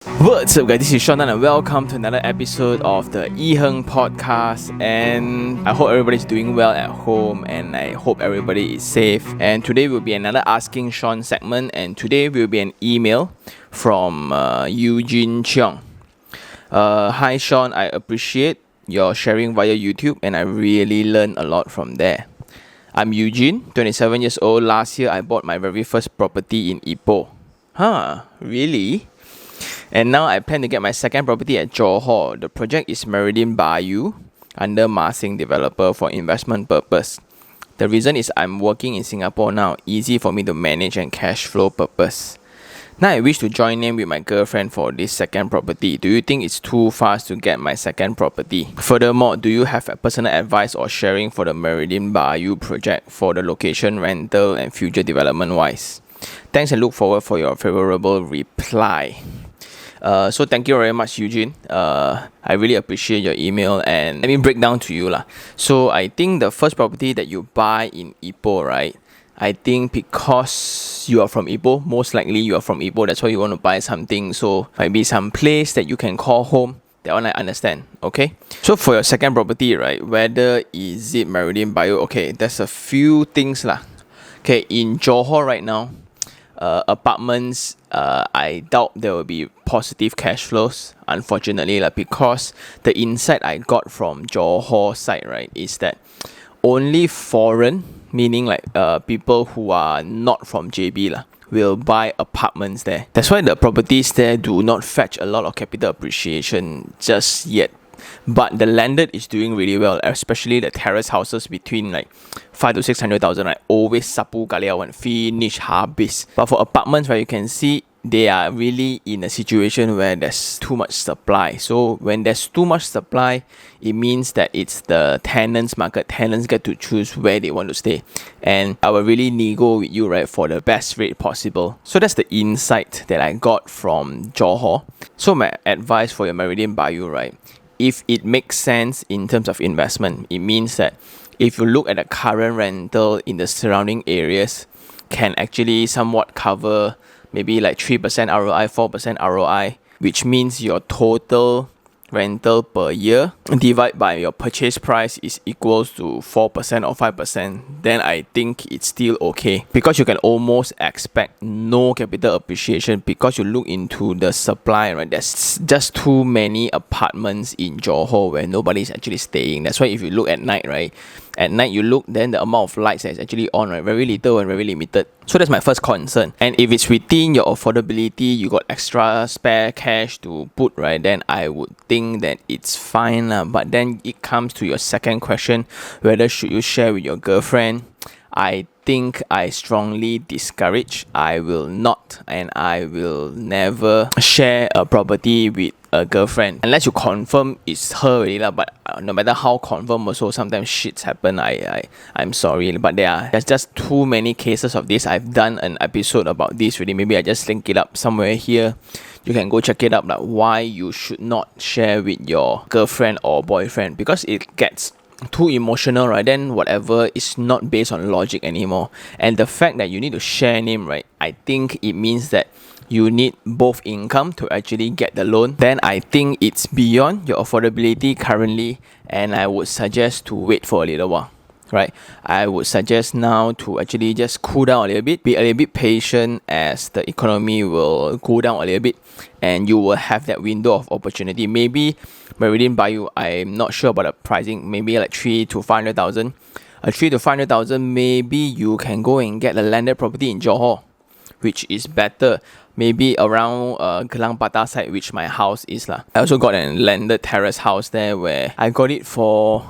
What's up, guys? This is Sean and welcome to another episode of the iherng podcast. And I hope everybody's doing well at home, and I hope everybody is safe. And today will be another Asking Sean segment, and today will be an email from Eugene Cheong. Hi Sean, I appreciate your sharing via YouTube, and I really learned a lot from there. I'm Eugene, 27 years old. Last year I bought my very first property in Ipoh. Huh, really? And now I plan to get my second property at Johor. The project is Meridian Bayou under Ma Sing developer for investment purpose. The reason is I'm working in Singapore now, easy for me to manage and cash flow purpose. Now I wish to join name with my girlfriend for this second property. Do you think it's too fast to get my second property? Furthermore, do you have a personal advice or sharing for the Meridian Bayou project for the location, rental and future development wise? Thanks and look forward for your favorable reply. So thank you very much, Eugene. I really appreciate your email, and let me break down to you lah. So I think the first property that you buy in Ipoh, right? I think because you are from Ipoh, most likely you are from Ipoh, that's why you want to buy something. So maybe some place that you can call home. That one I understand, okay? So for your second property, right, whether is it Meridian Bayou, okay, there's a few things lah. Okay, in Johor right now, apartments, I doubt there will be positive cash flows, unfortunately, because the insight I got from Johor side, right, is that only foreign, meaning people who are not from JB will buy apartments there. That's why the properties there do not fetch a lot of capital appreciation just yet. But the landed is doing really well, especially the terrace houses between 5 to 600,000, right? Always sapu kaliawan, finish habis. But for apartments, right, you can see they are really in a situation where there's too much supply. So when there's too much supply, it means that it's the tenants market. Tenants get to choose where they want to stay, and I will really nego with you, right, for the best rate possible. So that's the insight that I got from Johor. So my advice for your Meridian Bayou, right, if it makes sense in terms of investment, it means that if you look at the current rental in the surrounding areas, can actually somewhat cover maybe 3% ROI, 4% ROI, which means your total rental per year divide by your purchase price is equals to 4% or 5%, then I think it's still okay, because you can almost expect no capital appreciation because you look into the supply, right? There's just too many apartments in Johor where nobody's actually staying. That's why if you look at night, right, at night you look, then the amount of lights that's actually on, right, very little and very limited. So that's my first concern. And if it's within your affordability, you got extra spare cash to put, right, then I would think that it's fine. But then it comes to your second question, whether should you share with your girlfriend. I think I strongly discourage. I will not, and I will never share a property with a girlfriend unless you confirm it's her already lah. But no matter how confirm, also sometimes shits happen. I'm sorry, but there's just too many cases of this. I've done an episode about this already. Maybe I just link it up somewhere here. You can go check it up, why you should not share with your girlfriend or boyfriend, because it gets too emotional, right? Then whatever is not based on logic anymore. And the fact that you need to share name, right, I think it means that you need both income to actually get the loan. Then I think it's beyond your affordability currently, and I would suggest to wait for a little while, right? I would suggest now to actually just cool down a little bit, be a little bit patient as the economy will go down a little bit, and you will have that window of opportunity. Maybe Meridian Bayou, I'm not sure about the pricing, maybe 3 to 500,000. 3 to 500,000, maybe you can go and get a landed property in Johor, which is better. Maybe around Gelang Patah side, which my house is lah. I also got a landed terrace house there where I got it for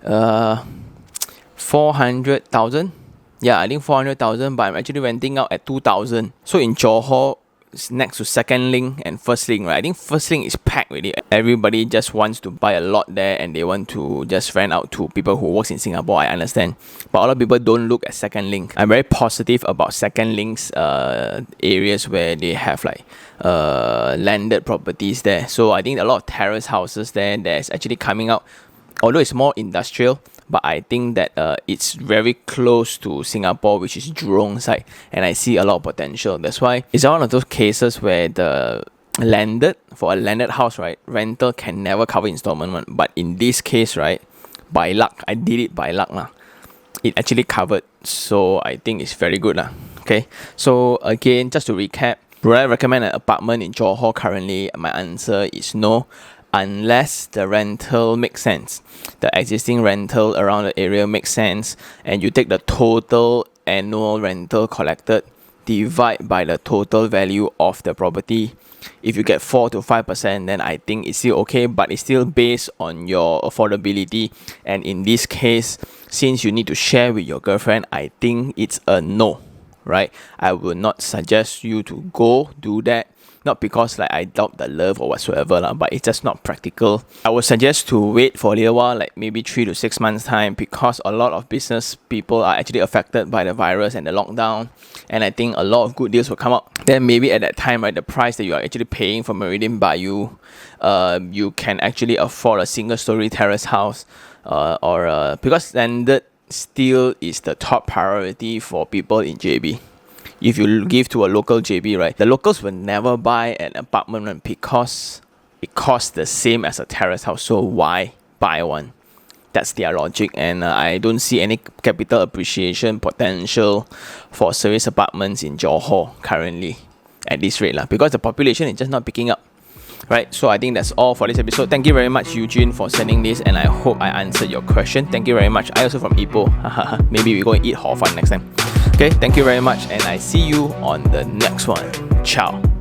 400,000. Yeah, I think 400,000, but I'm actually renting out at 2,000. So in Johor, next to second link and first link, right? I think first link is packed already. Everybody just wants to buy a lot there, and they want to just rent out to people who works in Singapore. I understand, but a lot of people don't look at second link. I'm very positive about second links areas where they have landed properties there. So I think a lot of terrace houses there that's actually coming out, although it's more industrial, but I think that it's very close to Singapore, which is Jurong side, and I see a lot of potential. That's why it's one of those cases where the for a landed house, right, rental can never cover installment one. But in this case, right, by luck, I did it by luck lah. It actually covered, so I think it's very good lah. Okay, so again, just to recap, would I recommend an apartment in Johor currently? My answer is no, unless the rental makes sense. The existing rental around the area makes sense, and you take the total annual rental collected, divide by the total value of the property. If you get 4 to 5%, then I think it's still okay, but it's still based on your affordability. And in this case, since you need to share with your girlfriend, I think it's a no, right? I will not suggest you to go do that. Not because like I doubt the love or whatsoever lah, but it's just not practical. I would suggest to wait for a little while, like maybe 3 to 6 months time, because a lot of business people are actually affected by the virus and the lockdown, and I think a lot of good deals will come up. Then maybe at that time, right, the price that you are actually paying for Meridian Bayou, you can actually afford a single story terrace house, because standard still is the top priority for people in JB. If you give to a local JB, right, the locals will never buy an apartment because it costs the same as a terrace house. So why buy one? That's their logic, and I don't see any capital appreciation potential for service apartments in Johor currently at this rate lah, because the population is just not picking up. Right, so I think that's all for this episode. Thank you very much, Eugene, for sending this, and I hope I answered your question. Thank you very much. I also from Ipoh. Maybe we go and eat hor fun next time. Okay, thank you very much, and I see you on the next one. Ciao.